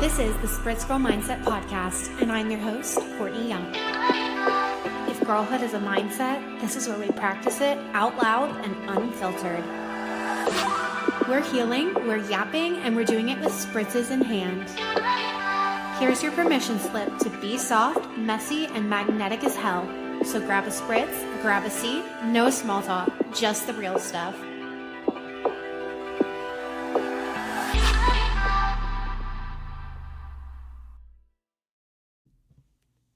This is the Spritz Girl Mindset podcast, and I'm your host, Courtney Young. If girlhood is a mindset, this is where we practice it out loud and unfiltered. We're healing, we're yapping, and we're doing it with spritzes in hand. Here's your permission slip to be soft, messy, and magnetic as hell. So grab a spritz, grab a seat, no small talk, just the real stuff.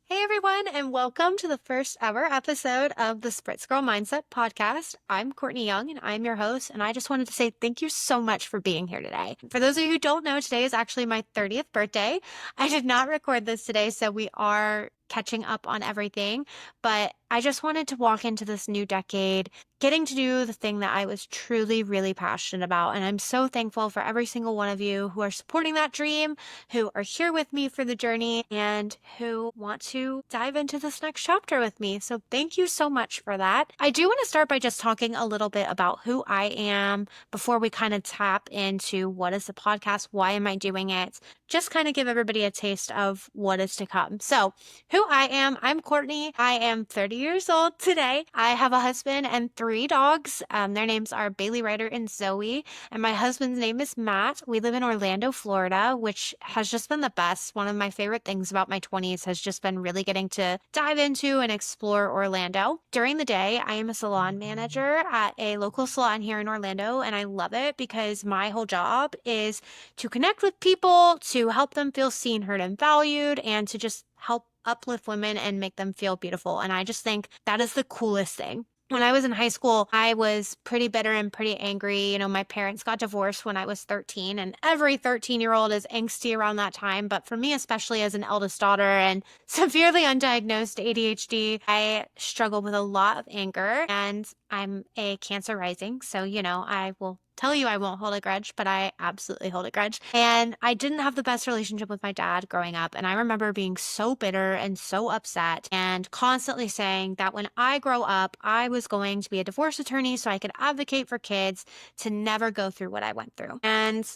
Hey everyone, and welcome to the first ever episode of the Spritz Girl Mindset podcast. I'm Courtney Young, and I'm your host, and I just wanted to say thank you so much for being here today. For those of you who don't know, today is actually my 30th birthday. I did not record this today, so we are catching up on everything, but I just wanted to walk into this new decade getting to do the thing that I was truly, really passionate about. And I'm so thankful for every single one of you who are supporting that dream, who are here with me for the journey, and who want to dive into this next chapter with me. So thank you so much for that. I do want to start by just talking a little bit about who I am before we kind of tap into what is the podcast, why am I doing it, just kind of give everybody a taste of what is to come. So who I am, I'm Courtney. I am 30 years old today. I have a husband and 3 dogs. Their names are Bailey, Ryder, and Zoe. And my husband's name is Matt. We live in Orlando, Florida, which has just been the best. One of my favorite things about my 20s has just been really getting to dive into and explore Orlando. During the day, I am a salon manager at a local salon here in Orlando, and I love it because my whole job is to connect with people, to help them feel seen, heard, and valued, and to just help uplift women and make them feel beautiful. And I just think that is the coolest thing. When I was in high school, I was pretty bitter and pretty angry. You know, my parents got divorced when I was 13, and every 13-year-old is angsty around that time. But for me, especially as an eldest daughter and severely undiagnosed ADHD, I struggled with a lot of anger, and I'm a Cancer rising. So, I will tell you I won't hold a grudge, but I absolutely hold a grudge. And I didn't have the best relationship with my dad growing up. And I remember being so bitter and so upset and constantly saying that when I grow up, I was going to be a divorce attorney so I could advocate for kids to never go through what I went through. And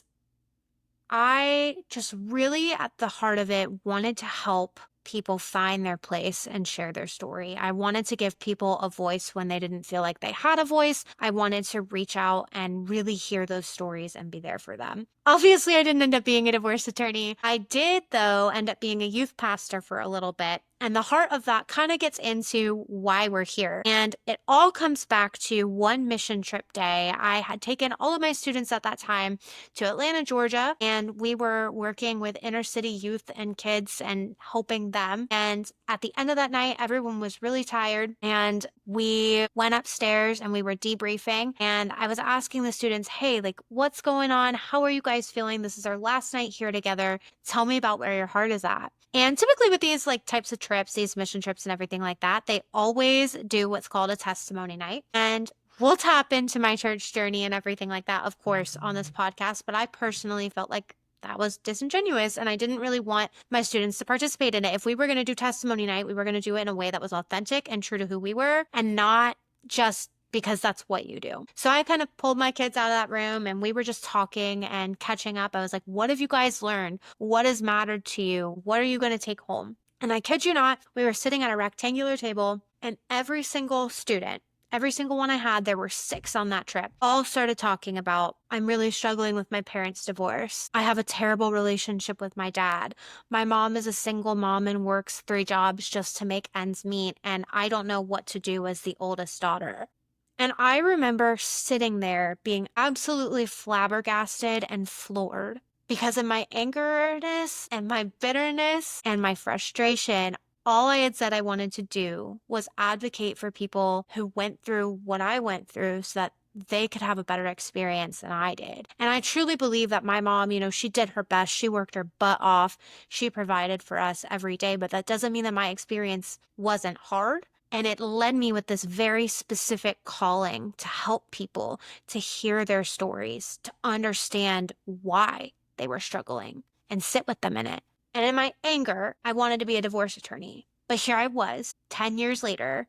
I just really, at the heart of it, wanted to help people find their place and share their story. I wanted to give people a voice when they didn't feel like they had a voice. I wanted to reach out and really hear those stories and be there for them. Obviously, I didn't end up being a divorce attorney. I did, though, end up being a youth pastor for a little bit. And the heart of that kind of gets into why we're here. And it all comes back to one mission trip day. I had taken all of my students at that time to Atlanta, Georgia, and we were working with inner city youth and kids and helping them. And at the end of that night, everyone was really tired, and we went upstairs and we were debriefing. And I was asking the students, hey, what's going on? How are you guys feeling? This is our last night here together. Tell me about where your heart is at. And typically with these types of trips, these mission trips and everything like that, they always do what's called a testimony night. And we'll tap into my church journey and everything like that, of course, on this podcast. But I personally felt like that was disingenuous, and I didn't really want my students to participate in it. If we were going to do testimony night, we were going to do it in a way that was authentic and true to who we were, and not just because that's what you do. So I kind of pulled my kids out of that room, and we were just talking and catching up. I was like, what have you guys learned? What has mattered to you? What are you going to take home? And I kid you not, we were sitting at a rectangular table, and every single student, every single one I had, there were 6 on that trip, all started talking about, I'm really struggling with my parents' divorce. I have a terrible relationship with my dad. My mom is a single mom and works 3 jobs just to make ends meet, and I don't know what to do as the oldest daughter. And I remember sitting there being absolutely flabbergasted and floored because in my angerness and my bitterness and my frustration, all I had said I wanted to do was advocate for people who went through what I went through so that they could have a better experience than I did. And I truly believe that my mom, she did her best. She worked her butt off. She provided for us every day, but that doesn't mean that my experience wasn't hard. And it led me with this very specific calling to help people, to hear their stories, to understand why they were struggling and sit with them in it. And in my anger, I wanted to be a divorce attorney. But here I was, 10 years later,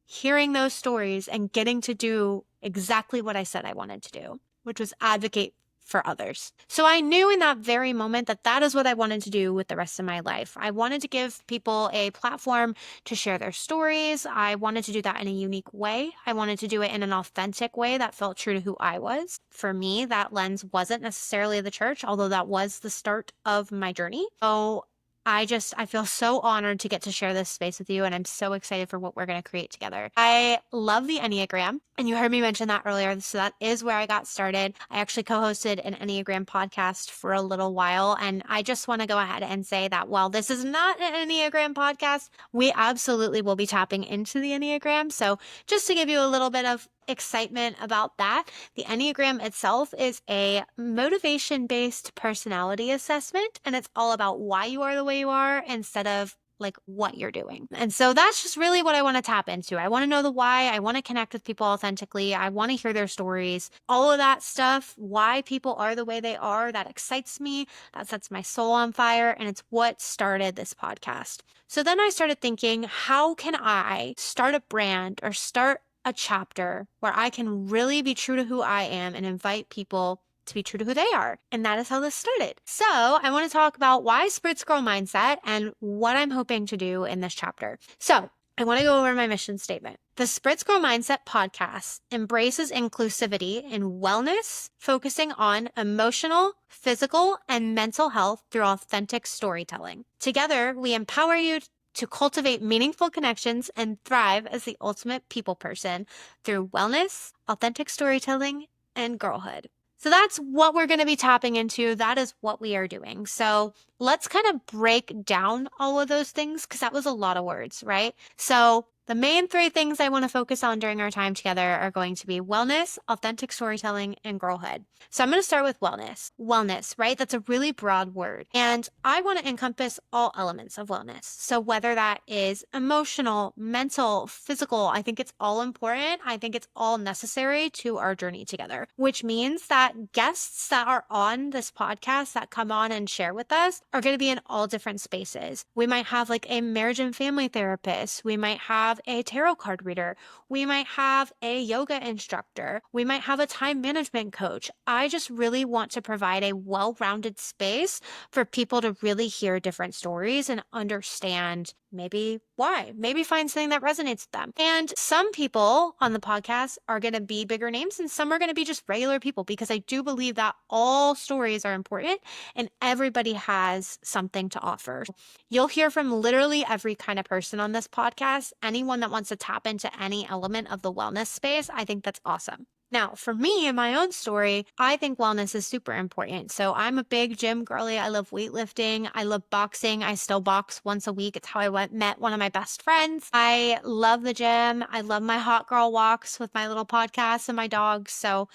hearing those stories and getting to do exactly what I said I wanted to do, which was advocate for others. So I knew in that very moment that that is what I wanted to do with the rest of my life. I wanted to give people a platform to share their stories. I wanted to do that in a unique way. I wanted to do it in an authentic way that felt true to who I was. For me, that lens wasn't necessarily the church, although that was the start of my journey. So I feel so honored to get to share this space with you, and I'm so excited for what we're going to create together. I love the Enneagram, and you heard me mention that earlier. So that is where I got started. I actually co-hosted an Enneagram podcast for a little while, and I just want to go ahead and say that while this is not an Enneagram podcast, we absolutely will be tapping into the Enneagram. So just to give you a little bit of excitement about that, the Enneagram itself is a motivation-based personality assessment, and it's all about why you are the way you are instead of like what you're doing. And so that's just really what I want to tap into. I want to know the why. I want to connect with people authentically. I want to hear their stories, all of that stuff, why people are the way they are. That excites me. That sets my soul on fire. And it's what started this podcast. So then I started thinking, how can I start a brand or start a chapter where I can really be true to who I am and invite people to be true to who they are? And that is how this started. So I want to talk about why Spritz Girl Mindset and what I'm hoping to do in this chapter. So I want to go over my mission statement. The Spritz Girl Mindset podcast embraces inclusivity in wellness, focusing on emotional, physical, and mental health through authentic storytelling. Together, we empower you to cultivate meaningful connections and thrive as the ultimate people person through wellness, authentic storytelling, and girlhood. So that's what we're going to be tapping into. That is what we are doing. So let's kind of break down all of those things because that was a lot of words, right? So the main three things I want to focus on during our time together are going to be wellness, authentic storytelling, and girlhood. So I'm going to start with wellness. Wellness, right? That's a really broad word. And I want to encompass all elements of wellness. So whether that is emotional, mental, physical, I think it's all important. I think it's all necessary to our journey together, which means that guests that are on this podcast that come on and share with us are going to be in all different spaces. We might have like a marriage and family therapist. We might have a tarot card reader. We might have a yoga instructor. We might have a time management coach. I just really want to provide a well-rounded space for people to really hear different stories and understand maybe why, maybe find something that resonates with them. And some people on the podcast are going to be bigger names and some are going to be just regular people because I do believe that all stories are important and everybody has something to offer. You'll hear from literally every kind of person on this podcast. Anyone that wants to tap into any element of the wellness space, I think that's awesome. Now, for me in my own story, I think wellness is super important. So I'm a big gym girly. I love weightlifting. I love boxing. I still box once a week. It's how I met one of my best friends. I love the gym. I love my hot girl walks with my little podcast and my dogs. So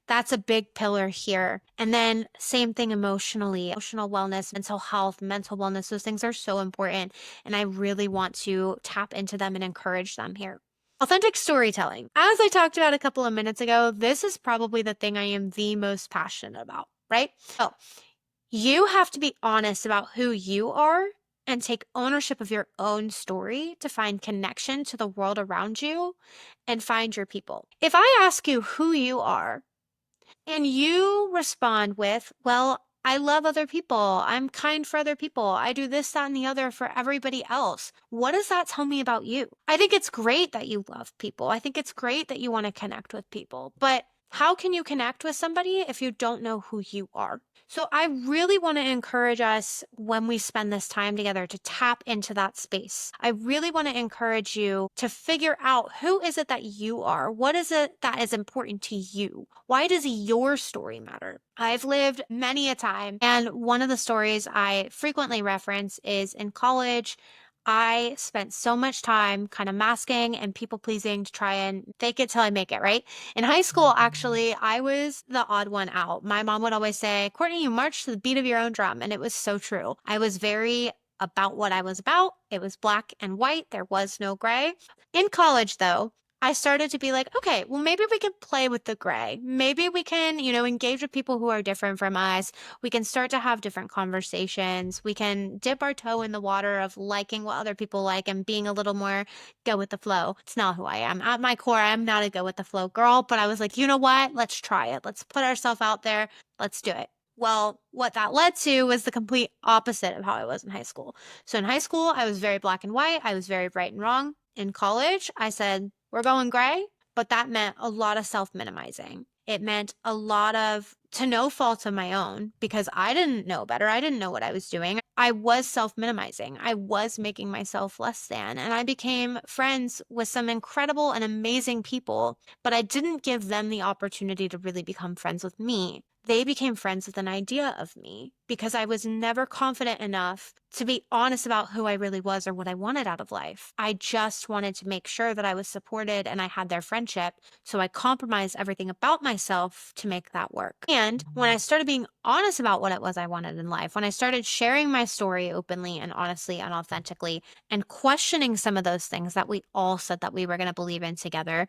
that's a big pillar here. And then same thing emotionally, emotional wellness, mental health, mental wellness. Those things are so important. And I really want to tap into them and encourage them here. Authentic storytelling. As I talked about a couple of minutes ago, this is probably the thing I am the most passionate about, right? So you have to be honest about who you are and take ownership of your own story to find connection to the world around you and find your people. If I ask you who you are and you respond with, well, I love other people. I'm kind for other people. I do this, that, and the other for everybody else. What does that tell me about you? I think it's great that you love people. I think it's great that you want to connect with people. But how can you connect with somebody if you don't know who you are? So I really want to encourage us when we spend this time together to tap into that space. I really want to encourage you to figure out who is it that you are? What is it that is important to you? Why does your story matter? I've lived many a time, and one of the stories I frequently reference is in college. I spent so much time kind of masking and people pleasing to try and fake it till I make it, right? In high school, actually, I was the odd one out. My mom would always say, Courtney, you march to the beat of your own drum. And it was so true. I was very about what I was about. It was black and white. There was no gray. In college, though, I started to be like, okay, well, maybe we can play with the gray. Maybe we can, engage with people who are different from us. We can start to have different conversations. We can dip our toe in the water of liking what other people like and being a little more go with the flow. It's not who I am. At my core, I'm not a go with the flow girl, but I was like, you know what? Let's try it. Let's put ourselves out there. Let's do it. Well, what that led to was the complete opposite of how I was in high school. So in high school, I was very black and white. I was very right and wrong. In college, I said, we're going gray, but that meant a lot of self-minimizing. It meant a lot of to no fault of my own because I didn't know better. I didn't know what I was doing. I was self-minimizing. I was making myself less than, and I became friends with some incredible and amazing people, but I didn't give them the opportunity to really become friends with me. They became friends with an idea of me because I was never confident enough to be honest about who I really was or what I wanted out of life. I just wanted to make sure that I was supported and I had their friendship. So I compromised everything about myself to make that work. And when I started being honest about what it was I wanted in life, when I started sharing my story openly and honestly and authentically and questioning some of those things that we all said that we were going to believe in together,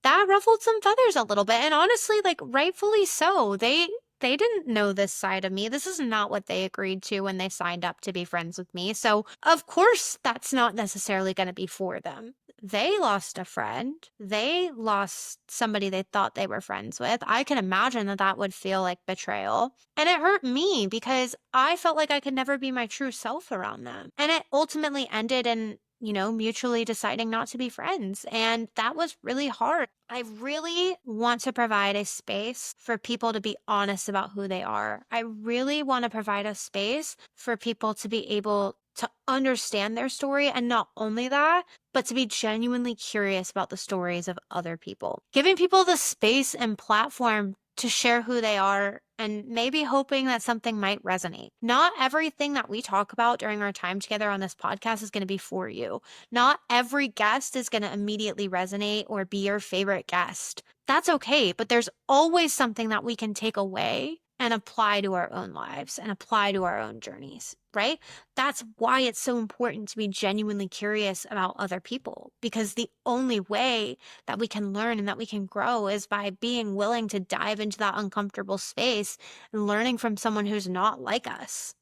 that ruffled some feathers a little bit. And honestly, like rightfully so. They didn't know this side of me. This is not what they agreed to when they signed up to be friends with me. So, of course, that's not necessarily going to be for them. They lost a friend. They lost somebody they thought they were friends with. I can imagine that that would feel like betrayal. And it hurt me because I felt like I could never be my true self around them. And it ultimately ended in mutually deciding not to be friends. And that was really hard. I really want to provide a space for people to be honest about who they are. I really want to provide a space for people to be able to understand their story. And not only that, but to be genuinely curious about the stories of other people. Giving people the space and platform to share who they are and maybe hoping that something might resonate. Not everything that we talk about during our time together on this podcast is going to be for you. Not every guest is going to immediately resonate or be your favorite guest. That's okay, but there's always something that we can take away and apply to our own lives and apply to our own journeys, right? That's why it's so important to be genuinely curious about other people, because the only way that we can learn and that we can grow is by being willing to dive into that uncomfortable space and learning from someone who's not like us.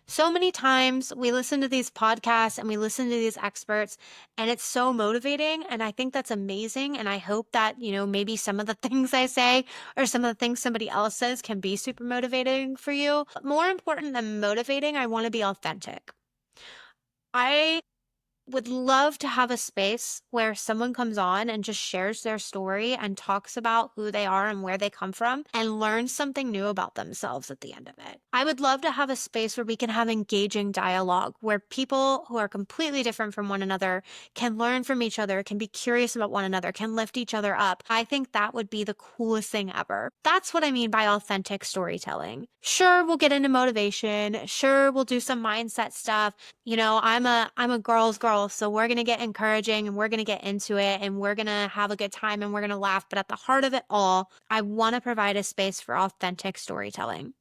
So many times we listen to these podcasts and we listen to these experts, and it's so motivating. And I think that's amazing. And I hope that, maybe some of the things I say or some of the things somebody else says can be super motivating for you. But more important than motivating, I want to be authentic. I would love to have a space where someone comes on and just shares their story and talks about who they are and where they come from and learns something new about themselves at the end of it. I would love to have a space where we can have engaging dialogue, where people who are completely different from one another can learn from each other, can be curious about one another, can lift each other up. I think that would be the coolest thing ever. That's what I mean by authentic storytelling. Sure, we'll get into motivation. Sure, we'll do some mindset stuff. I'm a girl's girl, so we're going to get encouraging and we're going to get into it and we're going to have a good time and we're going to laugh. But at the heart of it all, I want to provide a space for authentic storytelling.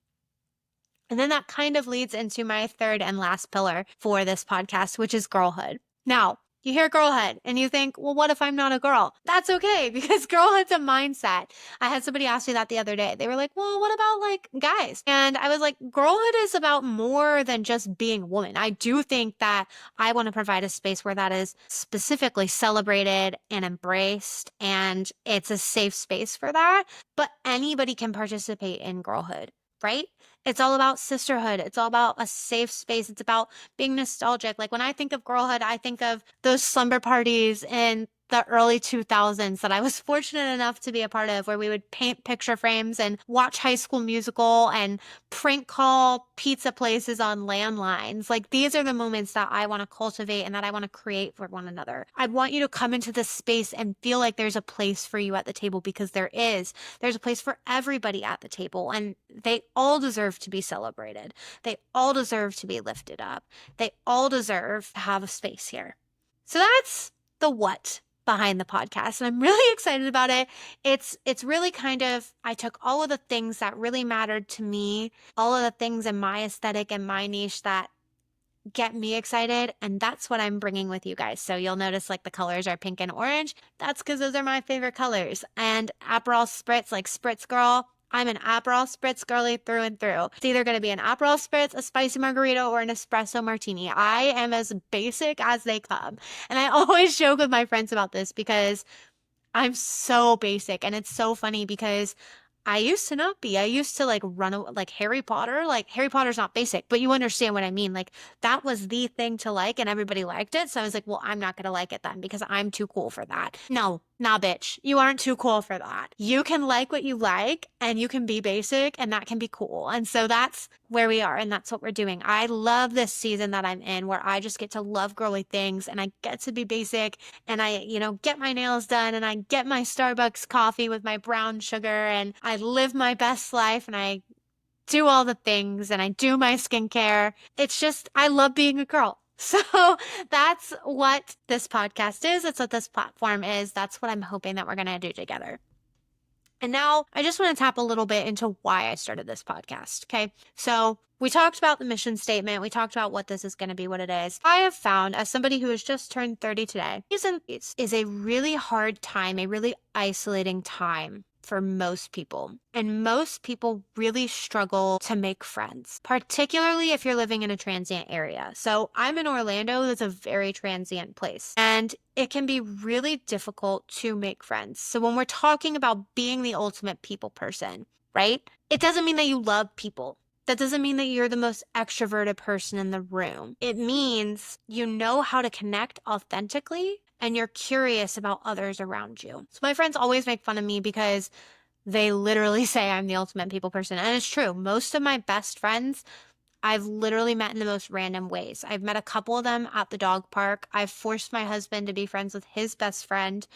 And then that kind of leads into my third and last pillar for this podcast, which is girlhood. Now, you hear girlhood and you think, well, what if I'm not a girl? That's okay, because girlhood's a mindset. I had somebody ask me that the other day. They were like, well, what about like guys? And I was like, girlhood is about more than just being a woman. I do think that I want to provide a space where that is specifically celebrated and embraced, and it's a safe space for that. But anybody can participate in girlhood, right? It's all about sisterhood. It's all about a safe space. It's about being nostalgic. Like when I think of girlhood, I think of those slumber parties in the early 2000s that I was fortunate enough to be a part of, where we would paint picture frames and watch High School Musical and prank call pizza places on landlines. Like these are the moments that I want to cultivate and that I want to create for one another. I want you to come into this space and feel like there's a place for you at the table, because there is. There's a place for everybody at the table, and they all deserve to be celebrated. They all deserve to be lifted up. They all deserve to have a space here. So that's the what behind the podcast, and I'm really excited about it. It's really kind of, I took all of the things that really mattered to me, all of the things in my aesthetic and my niche that get me excited, and that's what I'm bringing with you guys. So you'll notice like the colors are pink and orange. That's because those are my favorite colors. And Aperol Spritz, like Spritz Girl, I'm an Aperol Spritz girly through and through. It's either going to be an Aperol Spritz, a spicy margarita, or an espresso martini. I am as basic as they come. And I always joke with my friends about this because I'm so basic. And it's so funny because I used to not be. I used to like like Harry Potter. Like Harry Potter's not basic, but you understand what I mean. Like that was the thing to like and everybody liked it. So I was like, well, I'm not going to like it then because I'm too cool for that. No, nah, bitch. You aren't too cool for that. You can like what you like and you can be basic and that can be cool. And so that's where we are and that's what we're doing. I love this season that I'm in where I just get to love girly things and I get to be basic and I, get my nails done and I get my Starbucks coffee with my brown sugar and I live my best life and I do all the things and I do my skincare. It's just, I love being a girl. So that's what this podcast is. It's what this platform is. That's what I'm hoping that we're going to do together. And now I just want to tap a little bit into why I started this podcast. Okay. So we talked about the mission statement. We talked about what this is going to be, what it is. I have found, as somebody who has just turned 30 today, is a really hard time, a really isolating time for most people. And most people really struggle to make friends, particularly if you're living in a transient area. So I'm in Orlando. That's a very transient place. And it can be really difficult to make friends. So when we're talking about being the ultimate people person, right? It doesn't mean that you love people. That doesn't mean that you're the most extroverted person in the room. It means you know how to connect authentically and you're curious about others around you. So my friends always make fun of me because they literally say I'm the ultimate people person. And it's true. Most of my best friends I've literally met in the most random ways. I've met a couple of them at the dog park. I've forced my husband to be friends with his best friend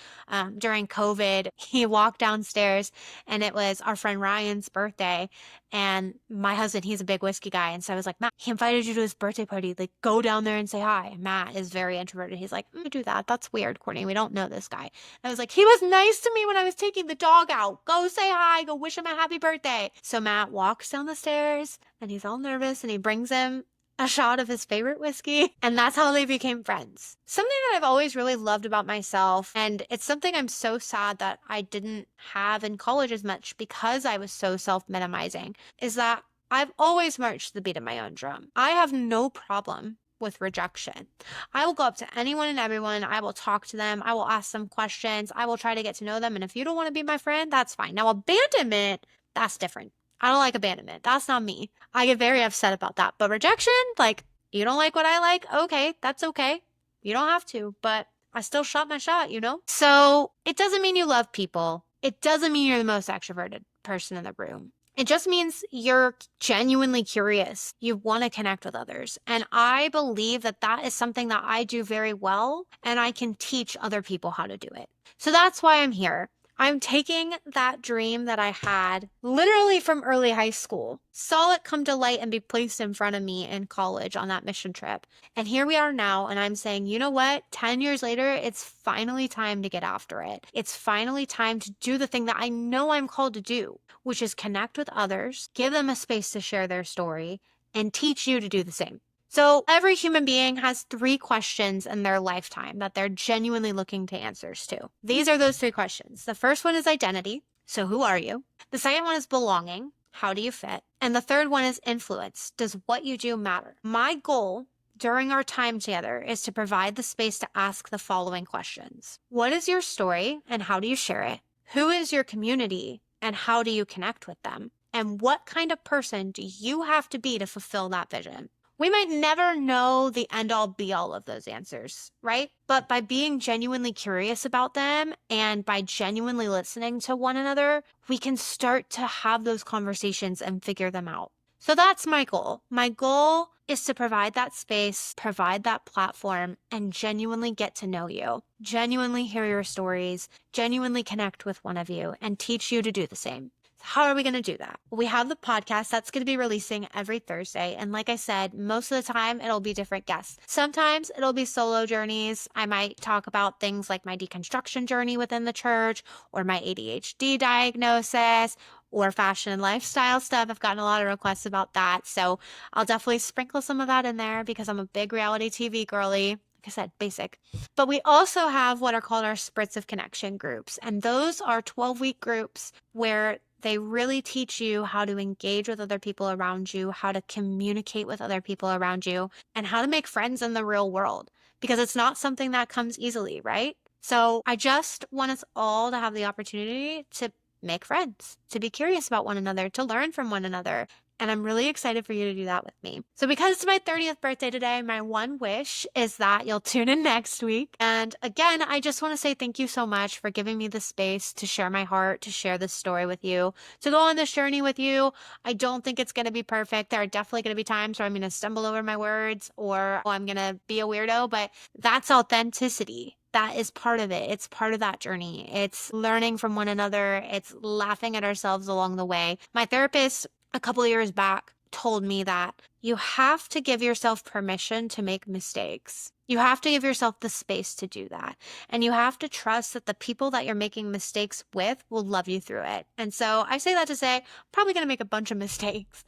during COVID. He walked downstairs and it was our friend Ryan's birthday. And my husband, he's a big whiskey guy. And so I was like, Matt, he invited you to his birthday party. Like, go down there and say hi. Matt is very introverted. He's like, do that. That's weird, Courtney. We don't know this guy. And I was like, he was nice to me when I was taking the dog out. Go say hi. Go wish him a happy birthday. So Matt walks down the stairs and he's all nervous and he brings him a shot of his favorite whiskey. And that's how they became friends. Something that I've always really loved about myself, and it's something I'm so sad that I didn't have in college as much because I was so self-minimizing, is that I've always marched to the beat of my own drum. I have no problem with rejection. I will go up to anyone and everyone. I will talk to them. I will ask them questions. I will try to get to know them. And if you don't want to be my friend, that's fine. Now, abandonment, that's different. I don't like abandonment. That's not me. I get very upset about that. But rejection, like, you don't like what I like? Okay, that's okay. You don't have to, but I still shot my shot, So it doesn't mean you love people. It doesn't mean you're the most extroverted person in the room. It just means you're genuinely curious. You want to connect with others. And I believe that that is something that I do very well, and I can teach other people how to do it. So that's why I'm here. I'm taking that dream that I had literally from early high school, saw it come to light and be placed in front of me in college on that mission trip. And here we are now, and I'm saying, you know what? 10 years later, it's finally time to get after it. It's finally time to do the thing that I know I'm called to do, which is connect with others, give them a space to share their story, and teach you to do the same. So every human being has 3 questions in their lifetime that they're genuinely looking to answers to. These are those 3 questions. The first one is identity. So who are you? The second one is belonging. How do you fit? And the third one is influence. Does what you do matter? My goal during our time together is to provide the space to ask the following questions. What is your story and how do you share it? Who is your community and how do you connect with them? And what kind of person do you have to be to fulfill that vision? We might never know the end all be all of those answers, right? But by being genuinely curious about them and by genuinely listening to one another, we can start to have those conversations and figure them out. So that's my goal. My goal is to provide that space, provide that platform, and genuinely get to know you, genuinely hear your stories, genuinely connect with one of you, and teach you to do the same. How are we going to do that? We have the podcast that's going to be releasing every Thursday. And like I said, most of the time it'll be different guests. Sometimes it'll be solo journeys. I might talk about things like my deconstruction journey within the church or my ADHD diagnosis or fashion and lifestyle stuff. I've gotten a lot of requests about that. So I'll definitely sprinkle some of that in there because I'm a big reality TV girly. Like I said, basic. But we also have what are called our Spritz of Connection groups. And those are 12-week groups where they really teach you how to engage with other people around you, how to communicate with other people around you, and how to make friends in the real world because it's not something that comes easily, right? So I just want us all to have the opportunity to make friends, to be curious about one another, to learn from one another. And I'm really excited for you to do that with me. So, because it's my 30th birthday today, my one wish is that you'll tune in next week. And again, I just want to say thank you so much for giving me the space to share my heart, to share this story with you, to go on this journey with you. I don't think it's going to be perfect. There are definitely going to be times where I'm going to stumble over my words or I'm going to be a weirdo, but that's authenticity. That is part of it. It's part of that journey. It's learning from one another. It's laughing at ourselves along the way. My therapist a couple of years back told me that you have to give yourself permission to make mistakes. You have to give yourself the space to do that. And you have to trust that the people that you're making mistakes with will love you through it. And so I say that to say, I'm probably going to make a bunch of mistakes.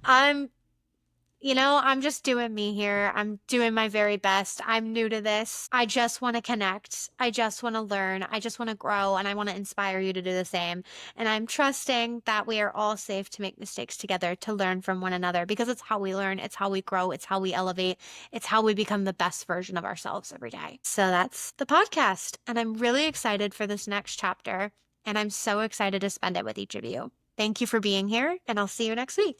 I'm I'm just doing me here. I'm doing my very best. I'm new to this. I just want to connect. I just want to learn. I just want to grow and I want to inspire you to do the same. And I'm trusting that we are all safe to make mistakes together, to learn from one another because it's how we learn. It's how we grow. It's how we elevate. It's how we become the best version of ourselves every day. So that's the podcast. And I'm really excited for this next chapter. And I'm so excited to spend it with each of you. Thank you for being here, and I'll see you next week.